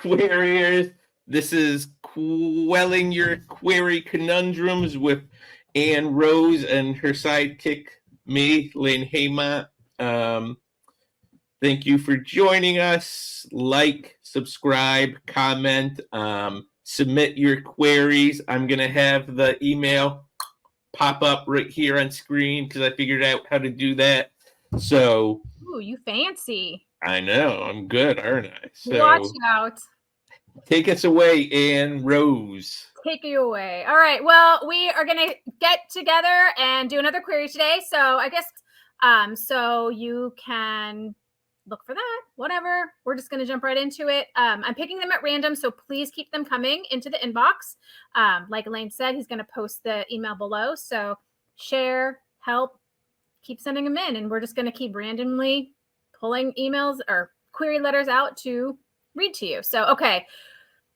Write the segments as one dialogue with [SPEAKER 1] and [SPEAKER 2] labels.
[SPEAKER 1] Queriers. This is Quelling Your Query Conundrums with Anne Rose and her sidekick, me, Lynn Heymont. Thank you for joining us. Like, subscribe, comment, submit your queries. I'm going to have the email pop up right here on screen because I figured out how to do that. So,
[SPEAKER 2] ooh, you fancy.
[SPEAKER 1] I know, I'm good, aren't I? So,
[SPEAKER 2] watch out.
[SPEAKER 1] Take us away, Anne Rose.
[SPEAKER 2] Take you away. All right. Well, we are going to get together and do another query today. So I guess, so you can look for that, whatever. We're just going to jump right into it. I'm picking them at random, so please keep them coming into the inbox. Like Elaine said, he's going to post the email below. So share, help, keep sending them in. And we're just going to keep randomly pulling emails or query letters out to read to you. So, okay.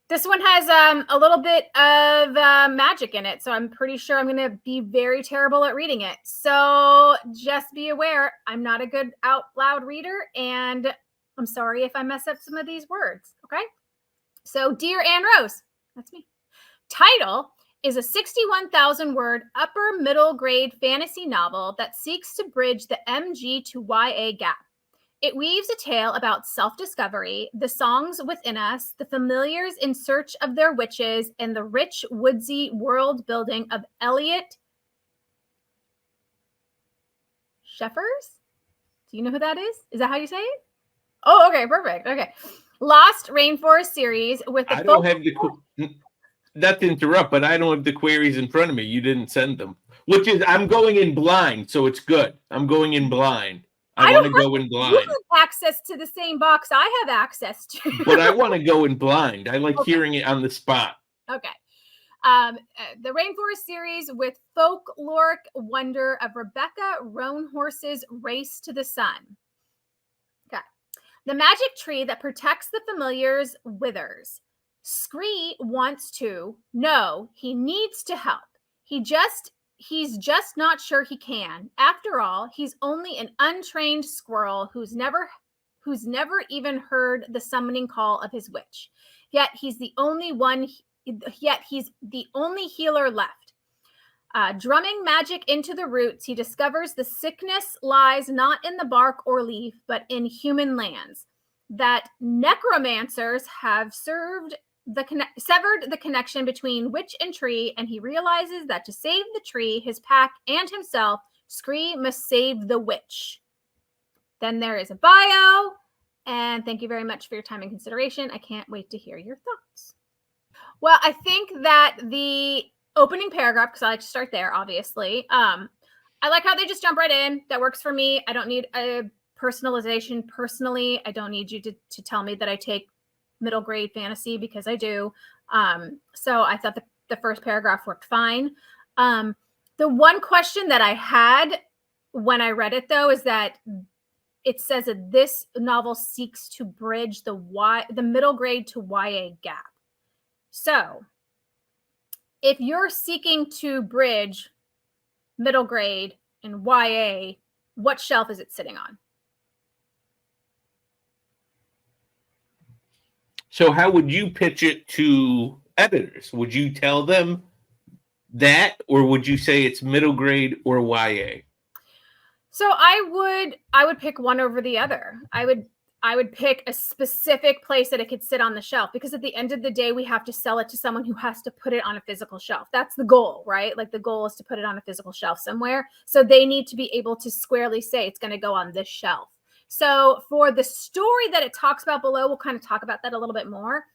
[SPEAKER 2] This one has a little bit of magic in it, so I'm pretty sure I'm going to be very terrible at reading it. So just be aware, I'm not a good out loud reader, and I'm sorry if I mess up some of these words, okay? So, Dear Anne Rose, that's me. Title is a 61,000-word upper middle grade fantasy novel that seeks to bridge the MG to YA gap. It weaves a tale about self-discovery, the songs within us, the familiars in search of their witches, and the rich, woodsy world building of Elliot Sheffers? Do you know who that is? Is that how you say it? Oh, okay, perfect. Okay. Lost Rainforest series with the
[SPEAKER 1] I don't have the... Not to interrupt, but I don't have the queries in front of me. You didn't send them. Which is, I'm going in blind, so it's good. I'm going in blind. I want to go in blind.
[SPEAKER 2] You have access to the same box I have access to.
[SPEAKER 1] But I want to go in blind. I like hearing it on the spot.
[SPEAKER 2] Okay. The Rainforest series with folkloric wonder of Rebecca Roanhorse's Race to the Sun. Okay. The magic tree that protects the familiars withers. Scree wants to. No, he needs to help. He's just not sure he can. After all, he's only an untrained squirrel who's never even heard the summoning call of his witch. Yet he's the only healer left. Drumming magic into the roots, he discovers the sickness lies not in the bark or leaf, but in human lands. That necromancers have severed the connection between witch and tree, and he realizes that to save the tree, his pack, and himself, Scree must save the witch. Then there is a bio, and thank you very much for your time and consideration. I can't wait to hear your thoughts. Well, I think that the opening paragraph, because I like to start there, obviously. I like how they just jump right in. That works for me. I don't need a personalization personally. I don't need you to tell me that I take middle grade fantasy because I do. So I thought the first paragraph worked fine. The one question that I had when I read it, though, is that it says that this novel seeks to bridge the middle grade to YA gap. So if you're seeking to bridge middle grade and YA, what shelf is it sitting on?
[SPEAKER 1] So how would you pitch it to editors? Would you tell them that, or would you say it's middle grade or YA?
[SPEAKER 2] So I would pick one over the other. I would pick a specific place that it could sit on the shelf, because at the end of the day, we have to sell it to someone who has to put it on a physical shelf. That's the goal, right? Like the goal is to put it on a physical shelf somewhere. So they need to be able to squarely say it's going to go on this shelf. So for the story that it talks about below, we'll kind of talk about that a little bit more.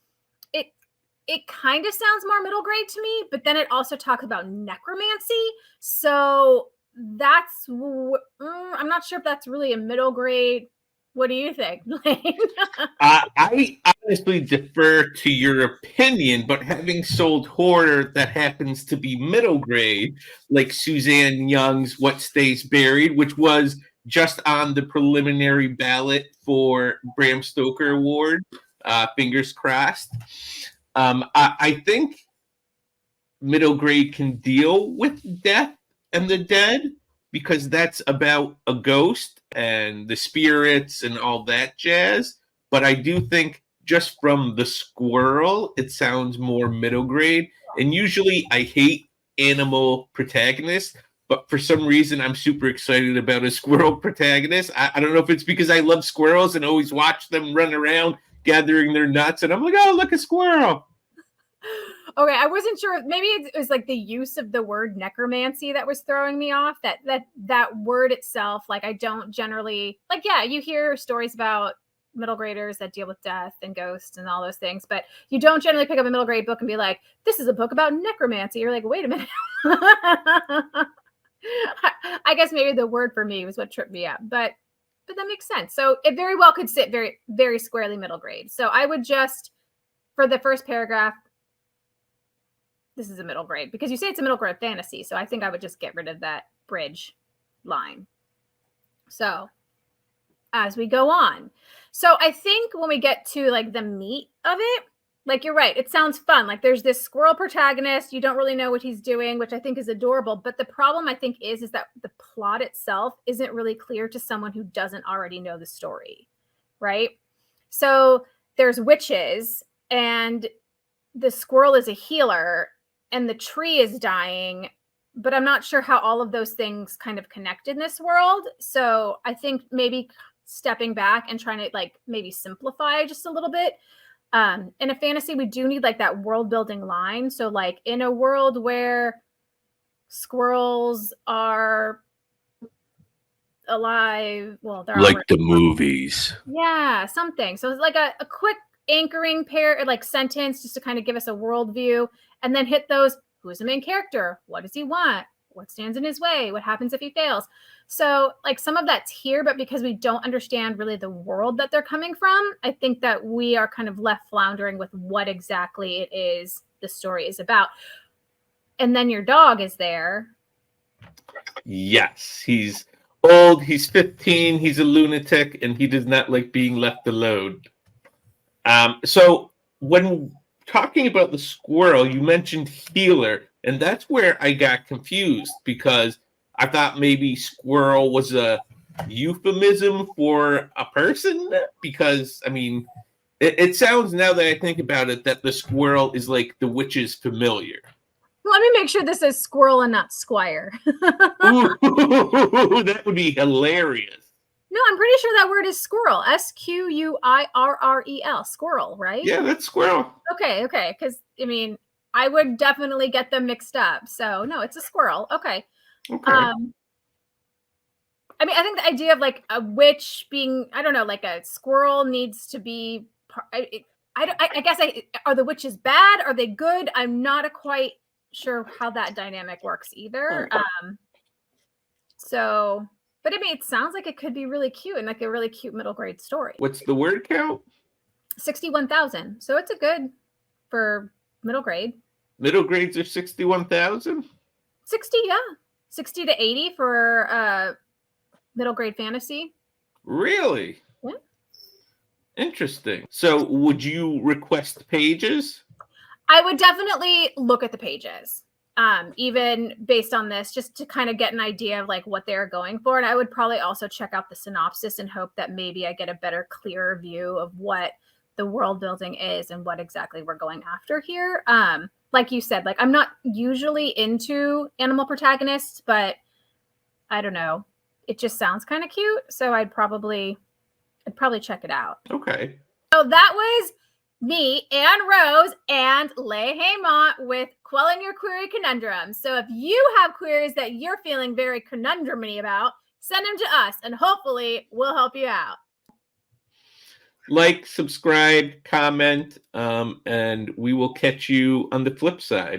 [SPEAKER 2] It kind of sounds more middle grade to me, but then it also talks about necromancy. So that's, I'm not sure if that's really a middle grade. What do you think, Lane?
[SPEAKER 1] I honestly defer to your opinion, but having sold horror that happens to be middle grade, like Suzanne Young's What Stays Buried, which was just on the preliminary ballot for Bram Stoker Award, fingers crossed. I think middle grade can deal with death and the dead, because that's about a ghost and the spirits and all that jazz. But I do think just from the squirrel, it sounds more middle grade. And usually I hate animal protagonists, but for some reason I'm super excited about a squirrel protagonist. I don't know if it's because I love squirrels and always watch them run around gathering their nuts, and I'm like, oh, look, a squirrel.
[SPEAKER 2] Okay, I wasn't sure. Maybe it was like the use of the word necromancy that was throwing me off. That word itself, like I don't generally like. Yeah, you hear stories about middle graders that deal with death and ghosts and all those things, but you don't generally pick up a middle grade book and be like, "This is a book about necromancy." You're like, "Wait a minute." I guess maybe the word for me was what tripped me up, but that makes sense. So it very well could sit very, very squarely middle grade. So I would just, for the first paragraph, this is a middle grade because you say it's a middle grade fantasy. So I think I would just get rid of that bridge line. So as we go on. So I think when we get to like the meat of it, like you're right, it sounds fun. Like there's this squirrel protagonist, you don't really know what he's doing, which I think is adorable. But the problem I think is that the plot itself isn't really clear to someone who doesn't already know the story, right? So there's witches and the squirrel is a healer and the tree is dying, but I'm not sure how all of those things kind of connect in this world. So I think maybe stepping back and trying to like maybe simplify just a little bit. In a fantasy, we do need like that world building line. So like in a world where squirrels are alive, well, they're
[SPEAKER 1] like the movies.
[SPEAKER 2] Yeah, something. So it's like a quick anchoring pair, like sentence, just to kind of give us a worldview, and then hit those. Who's the main character? What does he want? What stands in his way? What happens if he fails? So like some of that's here, but because we don't understand really the world that they're coming from, I think that we are kind of left floundering with what exactly it is the story is about. And then your dog is there.
[SPEAKER 1] Yes, he's old, he's 15, he's a lunatic, and he does not like being left alone. So when talking about the squirrel, you mentioned healer, and that's where I got confused because I thought maybe squirrel was a euphemism for a person because, I mean, it sounds now that I think about it that the squirrel is like the witch's familiar.
[SPEAKER 2] Let me make sure this is squirrel and not squire.
[SPEAKER 1] Ooh, that would be hilarious.
[SPEAKER 2] No, I'm pretty sure that word is squirrel. Squirrel. Squirrel, right?
[SPEAKER 1] Yeah, that's squirrel.
[SPEAKER 2] Okay. Because, I mean, I would definitely get them mixed up. So, no, it's a squirrel. Okay. I mean, I think the idea of like a witch being, I don't know, like a squirrel needs to be, I guess, are the witches bad? Are they good? I'm not quite sure how that dynamic works either. So, but I mean, it sounds like it could be really cute and like a really cute middle grade story.
[SPEAKER 1] What's the word count?
[SPEAKER 2] 61,000. So it's a good for middle grade.
[SPEAKER 1] Middle grades are 61,000?
[SPEAKER 2] 60, yeah. 60 to 80 for middle grade fantasy.
[SPEAKER 1] Really?
[SPEAKER 2] Yeah.
[SPEAKER 1] Interesting. So would you request pages?
[SPEAKER 2] I would definitely look at the pages, even based on this, just to kind of get an idea of like what they're going for. And I would probably also check out the synopsis and hope that maybe I get a better, clearer view of what the world building is and what exactly we're going after here. Like you said, like I'm not usually into animal protagonists, but I don't know. It just sounds kind of cute. So I'd probably check it out.
[SPEAKER 1] Okay.
[SPEAKER 2] So that was me, Anne Rose, and Leigh Heymont with Quelling Your Query Conundrums. So if you have queries that you're feeling very conundrum-y about, send them to us, and hopefully we'll help you out.
[SPEAKER 1] Like, subscribe, comment, and we will catch you on the flip side.